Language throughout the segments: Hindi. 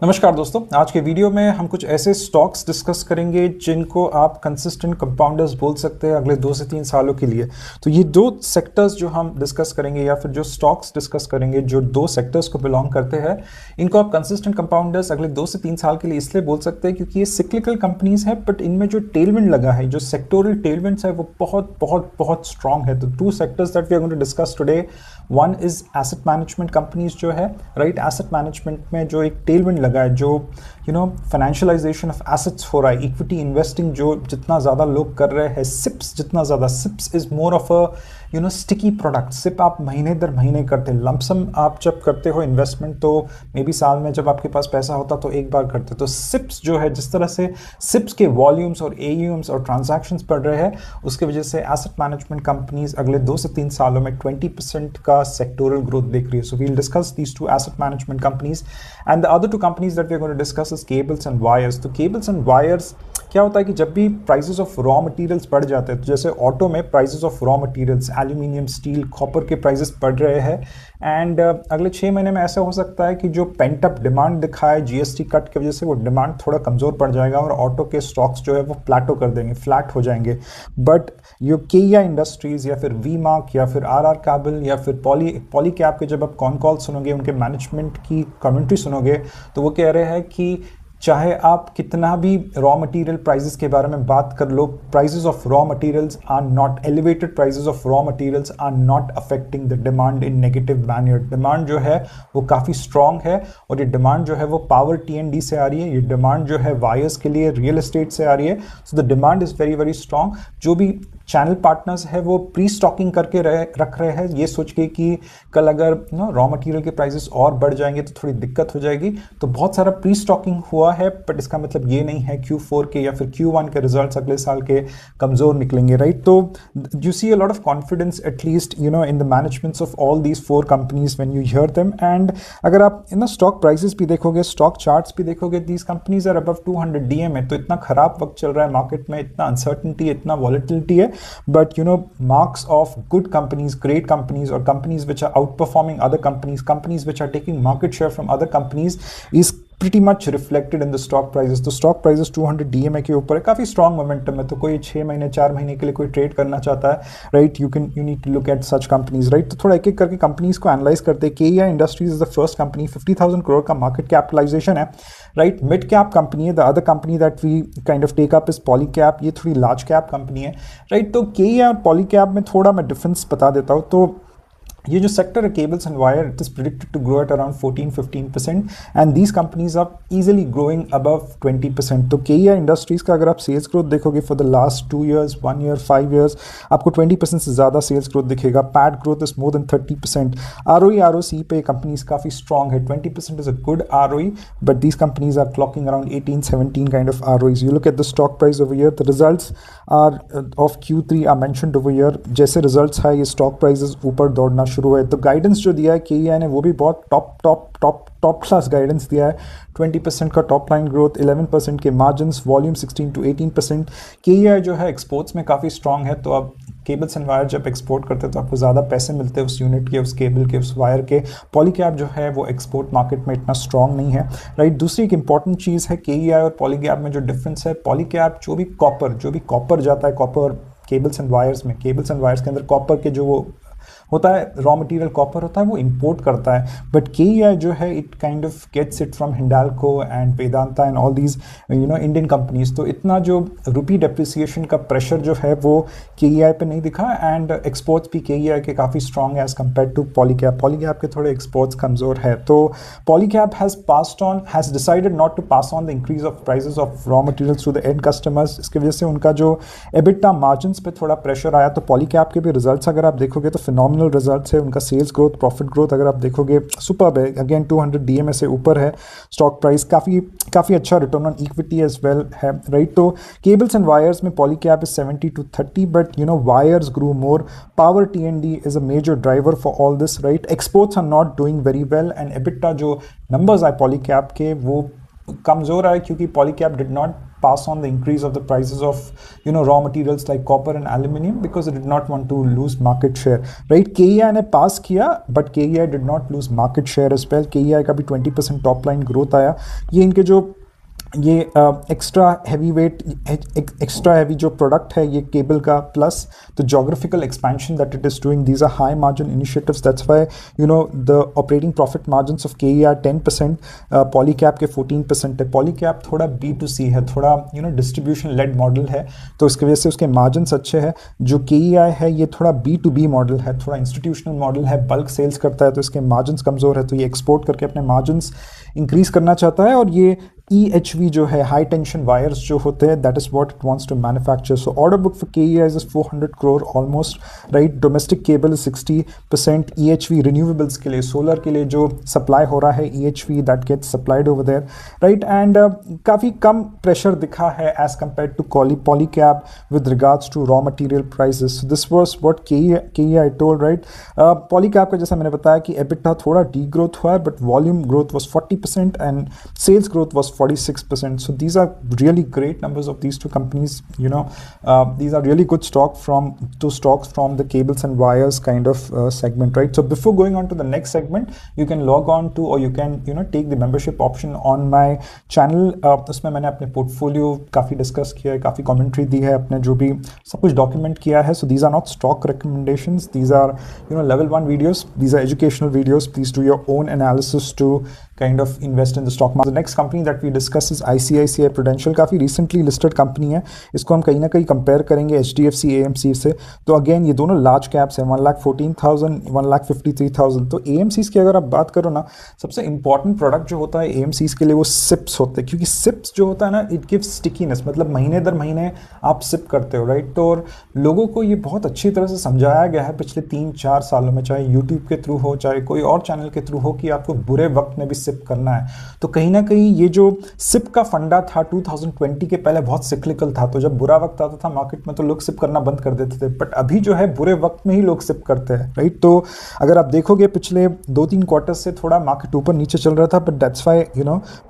नमस्कार दोस्तों, आज के वीडियो में हम कुछ ऐसे स्टॉक्स डिस्कस करेंगे जिनको आप कंसिस्टेंट कंपाउंडर्स बोल सकते हैं अगले 2 से 3 सालों के लिए। तो ये दो सेक्टर्स जो हम डिस्कस करेंगे या फिर जो स्टॉक्स डिस्कस करेंगे जो दो सेक्टर्स को बिलोंग करते हैं, इनको आप कंसिस्टेंट कंपाउंडर्स अगले 2 से 3 साल के लिए इसलिए बोल सकते हैं क्योंकि ये सिक्लिकल कंपनीज है, बट इनमें जो टेलविंड लगा है, जो सेक्टोरल टेलविंड्स है, वो बहुत बहुत बहुत स्ट्रांग है। तो 2 sectors that we are going to discuss today, one is asset management companies जो है, राइट। एसेट मैनेजमेंट में जो एक टेलविंड लगा है, जो फाइनेंशियलाइजेशन ऑफ एसेट्स हो रहा है, इक्विटी इन्वेस्टिंग जो जितना ज़्यादा लोग कर रहे हैं, सिप्स जितना ज़्यादा, SIPs is more of a sticky product. SIP आप महीने दर महीने करते हैं, लमसम आप जब करते हो इन्वेस्टमेंट तो मे बी साल में जब आपके पास पैसा होता तो एक बार करते। तो सिप्स जो है, जिस तरह से सिप्स के वॉल्यूम्स और एयूएम्स और ट्रांजैक्शंस बढ़ रहे हैं, उसकी वजह से एसेट मैनेजमेंट कंपनीज अगले 2 से 3 सालों में 20% का सेक्टोरल ग्रोथ देख रही है। So we'll discuss these two asset management companies and the other 2 companies that we are going to discuss is cables and wires. तो केबल्स एंड वायर्स क्या होता है कि जब भी प्राइसेस ऑफ रॉ मटेरियल्स बढ़ जाते हैं, तो जैसे ऑटो में prices of raw materials, aluminium, steel, copper के प्राइसेस बढ़ रहे हैं एंड अगले 6 महीने में ऐसा हो सकता है कि जो पेंट अप डिमांड दिखा है जीएसटी कट की वजह से, वो डिमांड थोड़ा कमज़ोर पड़ जाएगा और ऑटो के स्टॉक्स जो है वो प्लाटो कर देंगे, फ्लैट हो जाएंगे। बट ये केया इंडस्ट्रीज़ या फिर वी मार्क या फिर आर कैबल या फिर पॉली कैब के जब आप कॉन कॉल सुनोगे, उनके मैनेजमेंट की कमेंट्री सुनोगे, तो वो कह रहे हैं कि चाहे आप कितना भी रॉ मटेरियल प्राइसेस के बारे में बात कर लो, prices of raw materials are not elevated, prices of raw materials are not affecting the demand in negative manner. Demand जो है वो काफ़ी स्ट्रांग है और ये डिमांड जो है वो पावर टीएनडी से आ रही है, ये डिमांड जो है वायर्स के लिए रियल एस्टेट से आ रही है। So the demand is very very strong. जो भी चैनल पार्टनर्स है वो प्री स्टॉकिंग करके रख रहे हैं, ये सोच के कि कल अगर रॉ मटेरियल के प्राइसेस और बढ़ जाएंगे तो थोड़ी दिक्कत हो जाएगी। तो बहुत सारा प्री स्टॉकिंग हुआ है, बट इसका मतलब ये नहीं है Q4 के या फिर Q1 के रिजल्ट्स अगले साल के कमज़ोर निकलेंगे, राइट। तो you see a lot of confidence at least in the managements of all these 4 companies when you hear them. And अगर आप स्टॉक प्राइसेस भी देखोगे, स्टॉक चार्ट्स भी देखोगे, these companies are above 200 DM है। तो इतना खराब वक्त चल रहा है मार्केट में, इतना अनसर्टनिटी, इतना वॉलेटिलिटी है, but marks of good companies, great companies, or companies which are outperforming other companies which are taking market share from other companies is pretty much reflected in the stock prices. तो stock prices 200 DMA के ऊपर है, काफ़ी strong momentum है। तो कोई 6 महीने 4 महीने के लिए कोई ट्रेड करना चाहता है, right, you need to look at such companies, right. तो थोड़ा एक एक करके कंपनीज को एनालाइज करते हैं। KEI industries is the first company, 50,000 crore का मार्केट कैपिटलाइजेशन है, राइट। मिड कैप कंपनी है। The other company that we kind of take up is Polycab, ये थोड़ी लार्ज कैप कंपनी है, राइट। तो केईआ और पॉलीकैब में थोड़ा मैं डिफरेंस बता देता हूँ। तो ये जो सेक्टर है cables and wire, it is predicted to grow at around 14-15% and these companies are easily growing above 20%। तो केईआ इंडस्ट्रीज का अगर आप सेल्स ग्रोथ देखोगे for the last 2 years, 1 year, 5 years, आपको 20% से ज़्यादा सेल्स ग्रोथ दिखेगा। PAT growth is more than 30%। ROE ROC पे कंपनीज काफ़ी स्ट्रॉन्ग है। 20% is a good ROE, but these companies are clocking around 18-17 kind of ROEs। You look at the stock price over year, the results are of Q3 are mentioned over year. जैसे रिजल्ट्स है, ये स्टॉक प्राइसेस ऊपर दौड़ना शुरू है। तो गाइडेंस जो दिया है केईआ ने, वो भी बहुत टॉप क्लास गाइडेंस दिया है। 20% का टॉप लाइन ग्रोथ, 11% के मार्जिन्स, वॉल्यूम 16-18%। केईआ जो है एक्सपोर्ट्स में काफ़ी स्ट्रांग है। तो अब केबल्स एंड वायर जब एक्सपोर्ट करते हैं तो आपको ज़्यादा पैसे मिलते हैं उस यूनिट के, उस केबल के, उस वायर के। पॉलीकैब जो है वो एक्सपोर्ट मार्केट में इतना स्ट्रांग नहीं है, राइट। दूसरी एक इंपॉर्टेंट चीज़ है केईआ और पॉलीकैब में जो डिफरेंस है, पॉलीकैब जो भी कॉपर जाता है, कॉपर केबल्स एंड वायर्स में, केबल्स एंड वायर्स के अंदर कॉपर के जो वो होता है, रॉ मटेरियल कॉपर होता है, वो इंपोर्ट करता है। बट केईआ जो है it kind of gets it from Hindalco and Vedanta and all these Indian companies. तो इतना जो रुपी डेप्रिसिएशन का प्रेशर जो है वो केईआ पे नहीं दिखा एंड एक्सपोर्ट्स भी केईआ के काफ़ी स्ट्रॉन्ग है as compared to Polycab. Polycab के थोड़े एक्सपोर्ट्स कमज़ोर है। तो Polycab has decided not to pass on the increase of prices of raw materials to the end customers. इसकी वजह से उनका जो एबिटा मार्जिन्स पे थोड़ा प्रेशर आया। तो पॉलीकैब के भी रिजल्ट्स अगर आप देखोगे तो फिनोमिनल रिजल्ट्स है। उनका सेल्स ग्रोथ, प्रॉफिट ग्रोथ अगर आप देखोगे सुपर्ब है। अगेन 200 DMA से ऊपर है। स्टॉक प्राइस काफ़ी अच्छा return on equity as well है, राइट। तो केबल्स एंड वायर्स में Polycab is 70-30, but wires grew more. Power TND is a major driver for all this, right. Exports are not doing very well and EBITDA जो नंबर्स आए पॉलीकैब के वो कमज़ोर आए क्योंकि Polycab did not pass on the increase of the prices of raw materials like copper and aluminium because it did not want to lose market share, right? KEI ने pass किया but KEI did not lose market share as well. KEI का भी 20% top line growth आया. ये इनके जो ये extra heavy weight extra heavy जो प्रोडक्ट है ये केबल का plus the geographical expansion that it is doing, these are high margin initiatives, that's why the operating profit margins of KEI are 10%, Polycab के 14% है. पॉलीकैप थोड़ा B2C है, थोड़ा डिस्ट्रीब्यूशन लेड मॉडल है, तो इसकी वजह से उसके मार्जिन्स अच्छे हैं. जो KEI है ये थोड़ा B2B मॉडल है, थोड़ा इंस्टीट्यूशनल मॉडल है, बल्क सेल्स करता है, तो इसके मार्जिन्स कमज़ोर है, तो ये एक्सपोर्ट करके अपने मार्जिन्स इंक्रीज करना चाहता है. और ये EHV जो है हाई टेंशन वायर्स जो होते हैं, that is what it wants to manufacture. So order book for KEI is 400 crore almost, right. Domestic cable is 60%. EHV renewables के लिए, सोलर के लिए जो सप्लाई हो रहा है EHV that gets supplied over there, right. And काफ़ी कम प्रेशर दिखा है as compared to Polycab with regards to raw material prices. So this was what KEI told, right. Polycab का जैसा मैंने बताया कि EBITDA थोड़ा डी ग्रोथ हुआ है, but volume growth was 40% and sales growth was 46%. So these are really great numbers of these two companies. These are really good stocks from the cables and wires kind of segment, right? So before going on to the next segment, you can log on to, or you can take the membership option on my channel. उसमें मैंने अपने portfolio काफ़ी discuss किया है, काफ़ी commentary दी है, अपने जो भी सब कुछ document किया है. So these are not stock recommendations. These are level 1 videos. These are educational videos. Please do your own analysis to kind of invest in the stock market. The next company that we discuss is ICICI Prudential. काफ़ी recently listed company है. इसको हम कहीं ना कहीं compare करेंगे HDFC AMC से. तो again ये दोनों large caps हैं, 1,14,000, 1,53,000. तो AMCs की अगर आप बात करो ना, सबसे important product जो होता है AMCs के लिए वो SIPs होते हैं, क्योंकि SIPs जो होता है ना, it gives stickiness, मतलब महीने दर महीने आप SIP करते हो, राइट. तो और लोगों को ये बहुत अच्छी तरह से समझाया गया है पिछले 3-4 सालों में, चाहे YouTube के थ्रू हो, चाहे कोई और चैनल के थ्रू हो, कि आपको बुरे वक्त में भी सिप करना है. तो कहीं ना कहीं ये जो सिप का फंडा था 2020 के पहले बहुत सिक्लिकल था. तो जब बुरा वक्त आता था मार्केट में तो लोग सिप करना बंद कर देते थे, बट अभी जो है बुरे वक्त में ही लोग सिप करते हैं, राइट. तो अगर आप देखोगे पिछले 2-3 क्वार्टर से थोड़ा मार्केट ऊपर नीचे चल रहा था, but that's why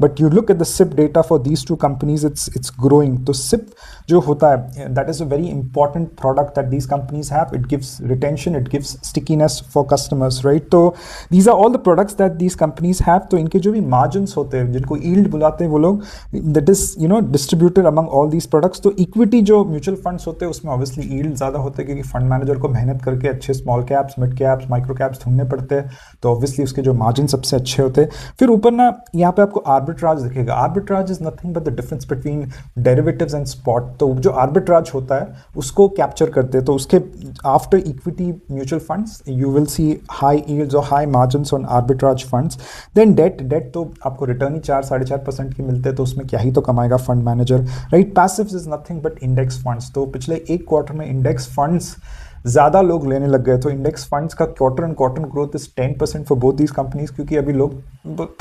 but you look at the SIP data for these two companies, it's growing. तो सिप जो होता है, that is a very important product that these companies have. It gives retention, it gives stickiness for customers, right. तो these are all the products that these companies have. तो इनके जो भी मार्जिन्स होते हैं, जिनको यील्ड बुलाते हैं वो लोग, that is distributed among all these products. तो इक्विटी जो म्यूचुअल फंड्स होते हैं उसमें ऑब्वियसली यील्ड ज़्यादा होते हैं, क्योंकि फंड मैनेजर को मेहनत करके अच्छे small caps, mid caps, micro caps ढूंढने पड़ते हैं, तो ऑब्वियसली उसके जो मार्जिन सबसे अच्छे होते हैं. फिर ऊपर ना यहाँ पे आपको आर्बिट्राज दिखेगा. Arbitrage is nothing but the difference between derivatives and spot. तो जो आर्बिट्राज होता है उसको कैप्चर करते हैं. तो उसके after equity mutual funds you will see high yields और high margins on arbitrage funds. Then debt तो आपको रिटर्न ही 4-4.5% की मिलते हैं, तो उसमें क्या ही तो कमाएगा fund manager, right. Passives is nothing but index funds. तो पिछले एक क्वार्टर में इंडेक्स फंड्स ज़्यादा लोग लेने लग गए. तो इंडेक्स फंड्स का quarter and quarter growth is 10% for both these companies, क्योंकि अभी लोग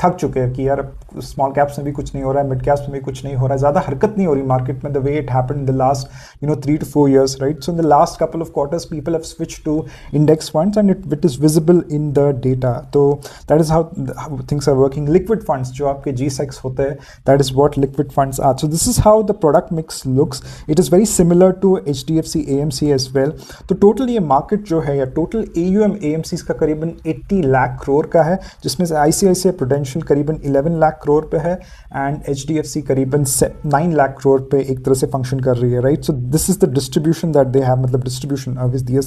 थक चुके हैं कि यार स्मॉल कैप्स में भी कुछ नहीं हो रहा है, मिड कैप्स में भी कुछ नहीं हो रहा है, ज़्यादा हरकत नहीं हो रही मार्केट में the way it happened in the last 3 to 4 years, right. So in the last couple of quarters people have switched to index funds and it is visible in the data. तो that is how things are working. Liquid funds जो आपके G-Secs होते हैं, that is what liquid funds are. So this is how the product mix looks. It is very similar to HDFC AMC as well. तो टोटल ये मार्केट जो है, या टोटल AUM AMCs का करीबन 80 लाख करोड़ का है, जिसमें से ICICI Prudential करीबन 11 लाख करोड़ पे है एंड HDFC करीबन 9 लाख करोड़ पे एक तरह से फंक्शन कर रही है, right. So this is the distribution that they have, मतलब distribution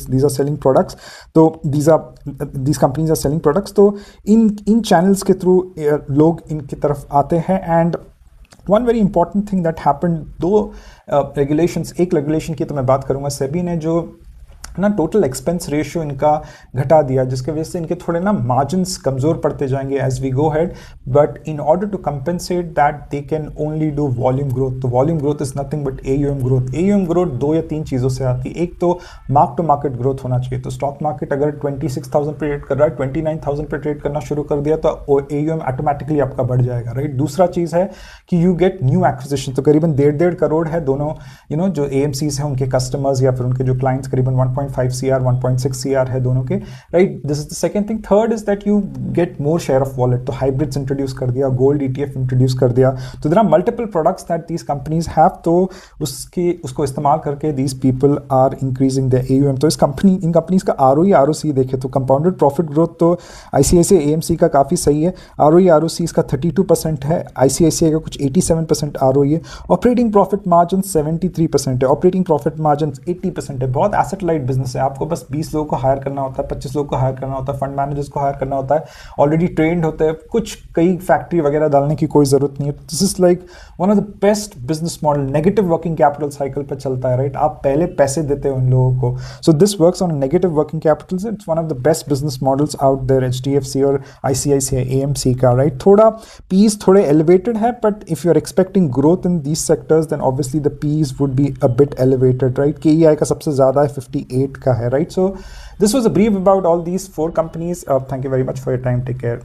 these are selling products. तो these companies are selling products. तो इन चैनल्स के थ्रू लोग इनकी तरफ आते हैं. And one very important thing that happened, 2 regulations, एक रेगुलेशन की तो मैं बात करूंगा, सेबी ने जो ना टोटल एक्सपेंस रेशियो इनका घटा दिया, जिसके वजह से इनके थोड़े ना मार्जिन्स कमज़ोर पड़ते जाएंगे as we go head. But in order to compensate that they can only do volume growth. तो volume growth is nothing but AUM growth. AUM growth 2 या 3 चीज़ों से आती है. एक तो मार्क टू मार्केट ग्रोथ होना चाहिए. तो स्टॉक मार्केट अगर 26,000 पे ट्रेड कर रहा है, 29,000 पे ट्रेड करना शुरू कर दिया तो AUM ऑटोमेटिकली आपका बढ़ जाएगा, राइट. दूसरा चीज़ है कि यू गेट न्यू एक्विजिशन. तो करीबन 1.5 करोड़ है दोनों जो AMCs हैं उनके कस्टमर्स या फिर उनके जो क्लाइंट्स, करीबन 1.5 CR 1.6 CR है दोनों के, right. This is the second thing. Third is that you get more share of wallet. तो हाइब्रिड्स इंट्रोड्यूस कर दिया, गोल्ड ETF इंट्रोड्यूस कर दिया. तो there are multiple products that these companies have. तो उसको इस्तेमाल करके these people are increasing the AUM. तो इन कंपनीज का ROE ROC देखे तो कंपाउंडेड प्रॉफिट ग्रोथ तो ICICI AMC का काफ़ी सही है. ROE ROC इसका 32% है, ICICI का कुछ 87% ROE है. ऑपरेटिंग प्रॉफिट मार्जिन 73% है, ऑपरेटिंग प्रॉफिट मार्जिन 80% है. बहुत एसेट लाइट बिजनेस है. आपको बस 20 लोगों को हायर करना होता है, 25 लोगों को हायर करना होता है, फंड मैनेजर्स को हायर करना होता है, ऑलरेडी ट्रेंड होते हैं, कुछ कई फैक्ट्री वगैरह डालने की कोई जरूरत नहीं है. This is like one of the best business model. Negative working capital cycle पर चलता है, राइट. आप पहले पैसे देते हो उन लोगों को. So this works on negative working capital. It's one of the best business models out there, HDFC और ICICI AMC का, राइट. थोड़ा पीस थोड़े एलिवेटेड है, but if you are expecting growth in these sectors then obviously the PEs would be a bit elevated, right. KEI का सबसे ज्यादा है, 58 का है, right. So this was a brief about all these 4 companies. Thank you very much for your time. Take care.